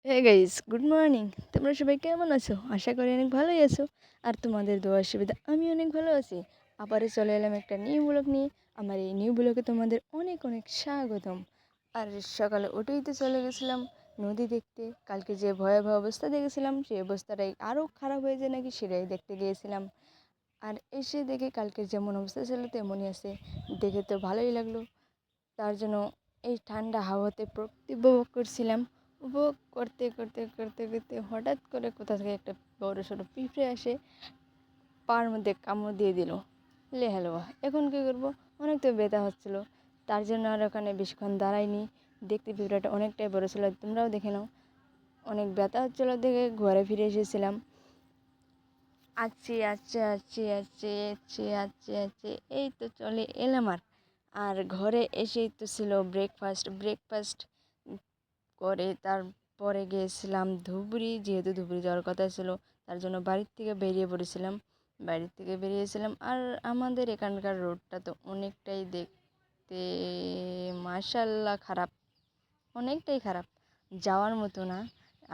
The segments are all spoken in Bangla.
Hey guys, good morning. তোমরা সবাই কেমন আছো? আশা করি অনেক ভালোই আছো। আর তোমাদের দোয়ার সুবিধা আমি অনেক ভালো আছি। আবারও চলে এলাম একটা নিউ ব্লগ নিয়ে। আমার এই নিউ ব্লগে তোমাদের অনেক অনেক স্বাগতম। আর সকালে উঠেই তো চলে গেছিলাম নদী দেখতে। কালকে যে ভয়াবহ অবস্থা দেখেছিলাম সেই অবস্থাটাই আরও খারাপ হয়ে যায় নাকি সেটাই দেখতে গিয়েছিলাম। আর এসে দেখে কালকের যেমন অবস্থা ছিল তেমনই আছে। দেখে তো ভালোই লাগলো। তার জন্য এই ঠান্ডা হাওয়াতে প্রকৃতি উপভোগ করছিলাম। উপভোগ করতে করতে করতে করতে হঠাৎ করে কোথা থেকে একটা বড় সড়ো পিঁপড়ে আসে পার মধ্যে কামড় দিয়ে দিল। লে হালুয়া, এখন কী করবো? অনেক তো ব্যথা হচ্ছিলো। তার জন্য আর ওখানে বেশিক্ষণ দাঁড়াইনি। দেখতে পিঁপড়াটা অনেকটাই বড় ছিল, তোমরাও দেখে নাও। অনেক ব্যথা হচ্ছিলো দেখে ঘরে ফিরে এসেছিলাম। আচ্ছি এই তো চলে এলাম। আর ঘরে এসেই তো ছিল ব্রেকফাস্ট করে তারপরে গিয়েছিলাম ধুবড়ি। যেহেতু ধুবড়ি যাওয়ার কথা ছিল, তার জন্য বাড়ির থেকে বেরিয়েছিলাম। আর আমাদের এখানকার রোডটা তো অনেকটাই দেখতে মাশাল্লাহ খারাপ, অনেকটাই খারাপ, যাওয়ার মতো না।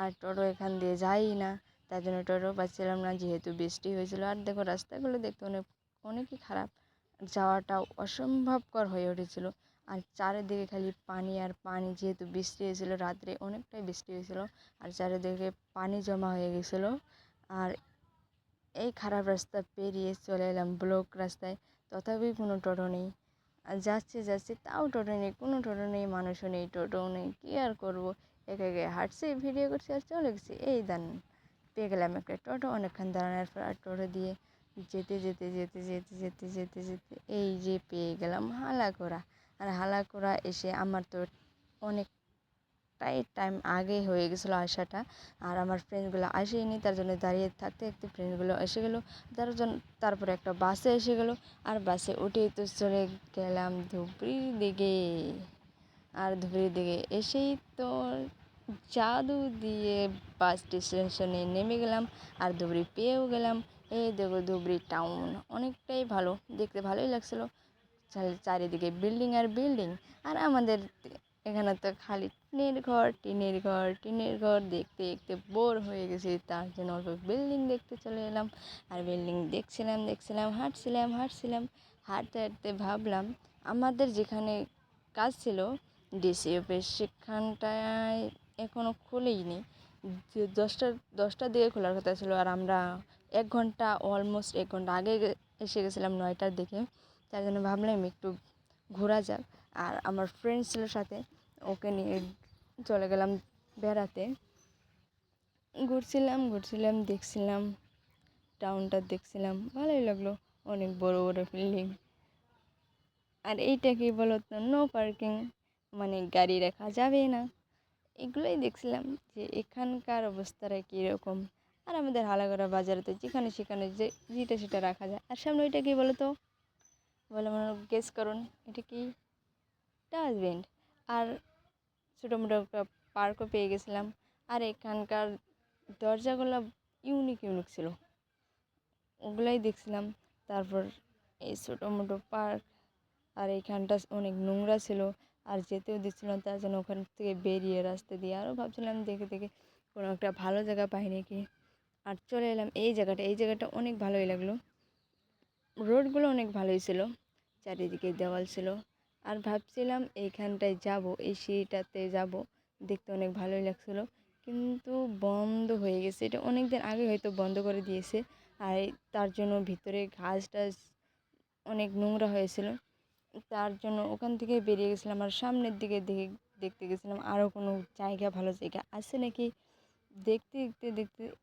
আর টোটো এখান দিয়ে যায়ই না, তার জন্য টোটো পাচ্ছিলাম না, যেহেতু বৃষ্টি হয়েছিল। আর দেখো রাস্তাগুলো দেখতে অনেকই খারাপ, যাওয়াটাও অসম্ভবকর হয়ে উঠেছিল। আর চারিদিকে খালি পানি আর পানি, যেহেতু বৃষ্টি হয়েছিল রাত্রে, অনেকটাই বৃষ্টি হয়েছিল। আর চারিদিকে পানি জমা হয়ে গেছিলো। আর এই খারাপ রাস্তা পেরিয়ে চলে এলাম ব্লক রাস্তায়। তথাপি কোনো টোটো নেই। আর যাচ্ছি তাও টোটো নেই, কোনো টোটো নেই, মানুষও নেই, টোটোও নেই। কী আর করবো, একে একে হাঁটছি, ভিডিও করছি আর চলে গেছি। এই দান পেয়ে গেলাম একটা টোটো। অনেকক্ষণ দাঁড়ানোর পর আর টোটো দিয়ে যেতে এই যে পেয়ে গেলাম হালাকোড়া। আর হালাকোড়া এসে আমার তো টাইম আগে হয়ে গেছিলো আসাটা। আর আমার ফ্রেন্ডগুলো আসেনি, তার জন্য দাঁড়িয়ে থাকতে থাকতে ফ্রেন্ডগুলো এসে গেলো। তারপরে একটা বাসে এসে গেলো। আর বাসে উঠেই তো চলে গেলাম ধুবড়ির দিকে। আর ধুবড়ির দিকে এসেই তো জাদু দিয়ে বাস স্টেশনে নেমে গেলাম। আর ধুবড়ি পেয়েও গেলাম। এই দেখো ধুবড়ি টাউন অনেকটাই ভালো, দেখতে ভালোই লাগছিলো। চারিদিকে বিল্ডিং আর বিল্ডিং। আর আমাদের এখানে তো খালি টিনের ঘর দেখতে দেখতে বোর হয়ে গেছি। তার জন্য অল্প বিল্ডিং দেখতে চলে এলাম। আর বিল্ডিং দেখছিলাম, হাঁটতে হাঁটতে ভাবলাম আমাদের যেখানে কাজ ছিল ডিসি অফিস, সেখানটায় এখনও খোলেইনি। যে দশটার দিকে খোলার কথা ছিল। আর আমরা অলমোস্ট 1 ঘন্টা আগে এসে গেছিলাম, 9টার দিকে। তার জন্য ভাবলাম একটু ঘোরা যাক। আর আমার ফ্রেন্ড ছিল সাথে, ওকে নিয়ে চলে গেলাম বেড়াতে। ঘুরছিলাম দেখছিলাম, টাউনটা দেখছিলাম, ভালোই লাগলো। অনেক বড় বড় বিল্ডিং। আর এইটা কি বলো তো, নো পার্কিং, মানে গাড়ি রাখা যাবে না। এগুলোই দেখছিলাম যে এখানকার অবস্থাটা কীরকম। আর আমাদের হালাগড়া বাজারেতে যেখানে সেখানে যেটা সেটা রাখা যায়। আর সামনে ওইটা কী বলো তো, বলে মনে গেস করুন এটা কি? ডাস্টবিন। আর ছোটো মোটো একটা পার্কও পেয়ে গেছিলাম। আর এখানকার দরজাগুলো ইউনিক ছিল, ওগুলাই দেখছিলাম। তারপর এই ছোটো মোটো পার্ক। আর এইখানটা অনেক নোংরা ছিল, আর যেতেও দিচ্ছিল না। তার জন্য ওখান থেকে বেরিয়ে রাস্তা দিয়ে আরও ভাবছিলাম দেখে কোনো একটা ভালো জায়গা পাই নাকি। আর চলে এলাম এই জায়গাটা অনেক ভালোই লাগলো। রোডগুলো অনেক ভালোই ছিল, চারিদিকে দেওয়াল ছিল। আর ভাবছিলাম এইখানটায় যাব, এই সিঁড়িটাতে যাব, দেখতে অনেক ভালোই লাগছিলো। কিন্তু বন্ধ হয়ে গেছে, এটা অনেক দিন আগে হয়তো বন্ধ করে দিয়েছে। আর তার জন্য ভিতরে ঘাস টাস অনেক নোংরা হয়েছিল। তার জন্য ওখান থেকে বেরিয়ে গেছিলাম। আর সামনের দিকে দেখতে গেছিলাম আরও কোনো ভালো জায়গা আছে নাকি। দেখতে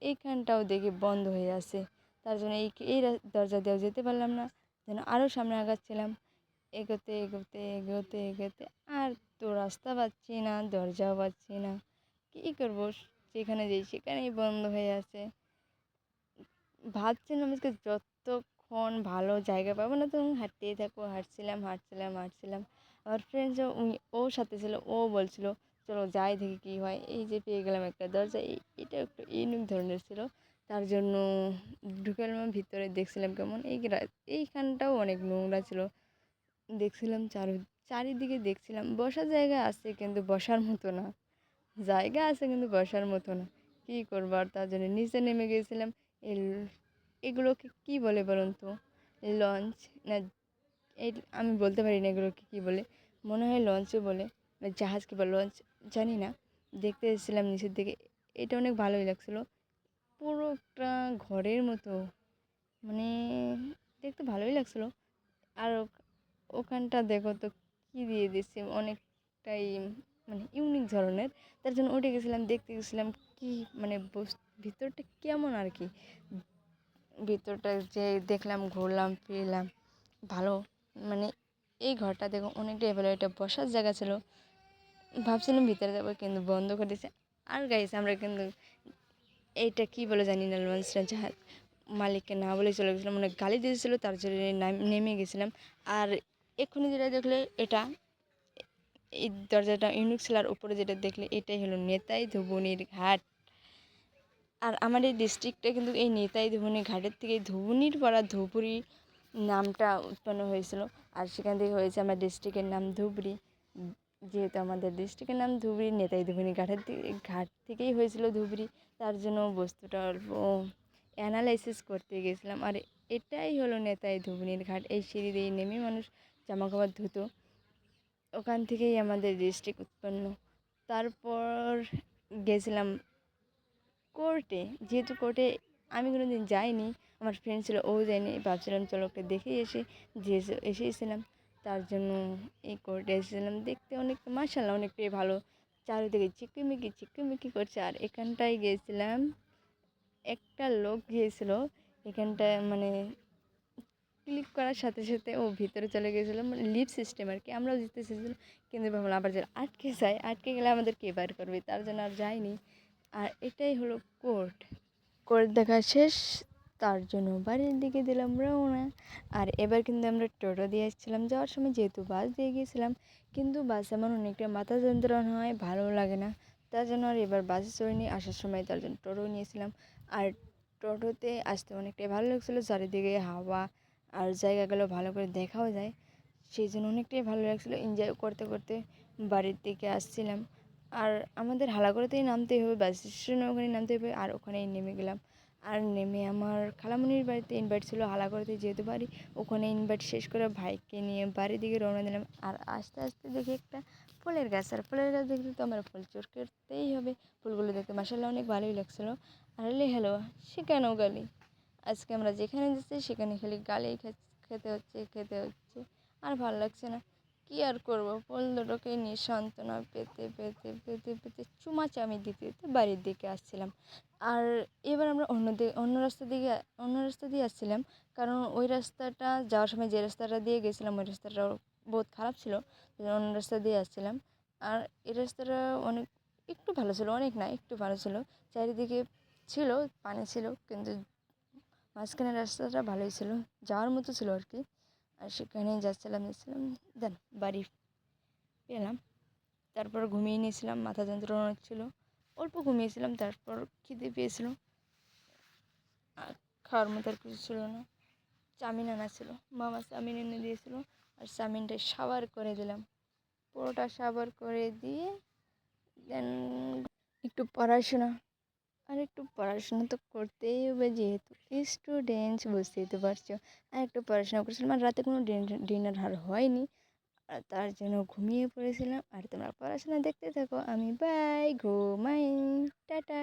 এইখানটাও দেখি বন্ধ হয়ে আছে। তার জন্য এই দরজা দিয়েও যেতে পারলাম না, যেন আরও সামনে আগাচ্ছিলাম। এগোতে আর তো রাস্তা পাচ্ছি না, দরজাও পাচ্ছি না। কী করবো, যেখানে যাই সেখানেই বন্ধ হয়ে আছে। ভাবছিলাম আজকে যতক্ষণ ভালো জায়গা পাবো না তখন হাঁটতেই থাকবো। হাঁটছিলাম। আমার ফ্রেন্ডসও ও সাথে ছিল, ও বলছিল চলো যাই দেখি কী হয়। এই যে পেয়ে গেলাম একটা দরজা, এটা একটু ইউনিক ধরনের ছিল। তার জন্য ঢুকে গেলাম ভিতরে, দেখছিলাম কেমন। এইখানটাও অনেক নোংরা ছিল। দেখছিলাম চারিদিকে দেখছিলাম, বসার জায়গা আছে কিন্তু বসার মতো না, জায়গা আছে কিন্তু বসার মতো না। কী করবো আর, তার জন্য নিচে নেমে গিয়েছিলাম। এগুলোকে কী বলে বলুন তো? লঞ্চ না, এই আমি বলতে পারি না এগুলোকে কী বলে। মনে হয় লঞ্চও বলে, না জাহাজ কিংবা লঞ্চ, জানি না। দেখতে এসেছিলাম নিচের দিকে। এটা অনেক ভালোই লাগছিলো। পুরো একটা ঘরের মতো, মানে দেখতে ভালোই লাগছিলো। আর ওখানটা দেখো তো কী দিয়ে দিচ্ছে, অনেকটাই মানে ইউনিক ধরনের। তার জন্য উঠে গেছিলাম, দেখতে গেছিলাম কি মানে ভিতরটা কেমন আর কি। ভিতরটা যে দেখলাম, ঘুরলাম ফিরলাম, ভালো। মানে এই ঘরটা দেখো অনেকটাই ভালো, এটা বসার জায়গা ছিল। ভাবছিলাম ভিতরে যাবো কিন্তু বন্ধ করে দিয়েছে। আর গাইছে আমরা কিন্তু এইটা কী বলে জানি না, লঞ্চটা জাহাজ, মালিককে না বলে চলে গেছিলাম, মানে গালি দিয়েছিলো, তার জন্য নেমে গেছিলাম। আর এক্ষুনি যেটা দেখলে, এটা এই দরজাটা ইউনিক ছিল, আর উপরে যেটা দেখলে এটাই হলো নেতাই ধুবুনির ঘাট। আর আমার এই ডিস্ট্রিক্টটা কিন্তু এই নেতাই ধুবুনি ঘাটের থেকে ধুবুনির পড়া ধুবুরি নামটা উৎপন্ন হয়েছিল। আর সেখান থেকে হয়েছে আমার ডিস্ট্রিক্টের নাম ধুবড়ি। যেহেতু আমাদের ডিস্ট্রিক্টের নাম ধুবড়ি, নেতাই ধুবুনি ঘাট থেকেই হয়েছিল ধুবড়ি। তার জন্য বস্তুটা অল্প অ্যানালাইসিস করতে গেছিলাম। আর এটাই হলো নেতাই ধুবুনির ঘাট। এই সিঁড়ি দিয়ে নেমে মানুষ জামা কাপড় ধুতো, ওখান থেকেই আমাদের ডিস্ট্রিক্ট উৎপন্ন। তারপর গেছিলাম কোর্টে। যেহেতু কোর্টে আমি কোনো দিন যাইনি, আমার ফ্রেন্ড ছিল, ও যায়নি, ভাবছিলাম চলো ওকে দেখেই যে এসেছিলাম। তার জন্য এই কোর্টে এসেছিলাম দেখতে। অনেক মাশাআল্লাহ অনেকটাই ভালো, চারিদিকে চিকিমিকি চিকিমিকি করছে। আর এখানটায় গিয়েছিলাম, একটা লোক গিয়েছিল এখানটায়, মানে ক্লিক করার সাথে সাথে ও ভিতরে চলে গিয়েছিলো, মানে লিফট সিস্টেম আর কি। আমরাও যেতে চেয়েছিলাম কিন্তু ভাবলাম আবার যে আটকে গেলে আমাদের কে বার করবে, তার জন্য আর যাইনি। আর এটাই হলো কোর্ট। কোর্ট দেখা শেষ, তার জন্য বাড়ির দিকে দিলাম রওনা। আর এবার কিন্তু আমরা টোটো দিয়ে এসেছিলাম যাওয়ার সময়, যেহেতু বাস দিয়ে গিয়েছিলাম, কিন্তু বাসে আমার অনেকটা মাথা যন্ত্রণা হয়, ভালো লাগে না। তার জন্য আর এবার বাসে চড়িনি, আসার সময় তার জন্য টোটো নিয়েছিলাম। আর টোটোতে আসতে অনেকটাই ভালো লাগছিলো, চারিদিকে হাওয়া আর জায়গাগুলো ভালো করে দেখাও যায়, সেই জন্য অনেকটাই ভালো লাগছিলো। এনজয় করতে করতে বাড়ির দিকে আসছিলাম। আর আমাদের হালাগড়াতেই নামতেই হবে, বাস স্টেশনে ওখানে নামতে হবে। আর ওখানেই নেমে গেলাম। আর নেমে আমার খালামণির বাড়িতে ইনভাইট ছিল, হালাগড়াতে যেহেতু বাড়ি, ওখানে ইনভাইট শেষ করে ভাইকে নিয়ে বাড়ির দিকে রওনা দিলাম। আর আস্তে আস্তে দেখি একটা ফুলের গাছ, আর ফুলের গাছ দেখতে তো আমার ফুল চোর করতেই হবে। ফুলগুলো দেখতে মাসাল্লাহ অনেক ভালোই লাগছিলো। আর হ্যালো, সে কেন গালি? আজকে আমরা যেখানে যাচ্ছি সেখানে খালি গালেই খেতে হচ্ছে। আর ভালো লাগছে না, কী আর করবো। ফুল দুটোকে নিয়ে সান্ত্বনা পেতে পেতে পেতে পেতে চুমাচামি দিতে দিতে বাড়ির দিকে আসছিলাম। আর এবার আমরা অন্য রাস্তা দিয়ে আসছিলাম, কারণ ওই রাস্তাটা যাওয়ার সময় যে রাস্তাটা দিয়ে গেছিলাম ওই রাস্তাটা বহুত খারাপ ছিল, অন্য রাস্তা দিয়ে আসছিলাম। আর এই রাস্তাটা অনেক একটু ভালো ছিল, অনেক না একটু ভালো ছিল। চারিদিকে ছিল পানি ছিল, কিন্তু মাঝখানের রাস্তাটা ভালোই ছিল, যাওয়ার মতো ছিল আর কি। আর সেখানেই যাচ্ছিলাম দেন বাড়ি পেলাম। তারপর ঘুমিয়ে নিয়েছিলাম, মাথা যন্ত্রণা হচ্ছিলো, অল্প ঘুমিয়েছিলাম। তারপর খিদে পেয়েছিল, আর খাওয়ার মতো আর কিছু ছিল না। চাউমিন আনা ছিল, মামা চাউমিন এনে দিয়েছিলো। আর চাউমিনটা সাবার করে দিলাম, পুরোটা সাবার করে দিয়ে দেন একটু পড়াশোনা। আর একটু পড়াশোনা তো করতেই হবে, যেহেতু স্টুডেন্টস, বুঝতেই তো পারছো। আর একটু পড়াশোনা করছিলাম, আর রাতে কোনো ডিনার আর হয়নি, আর তার জন্য ঘুমিয়ে পড়েছিলাম। আর তোমরা পড়াশোনা দেখতে থাকো, আমি বাই ঘুমাই, টাটা।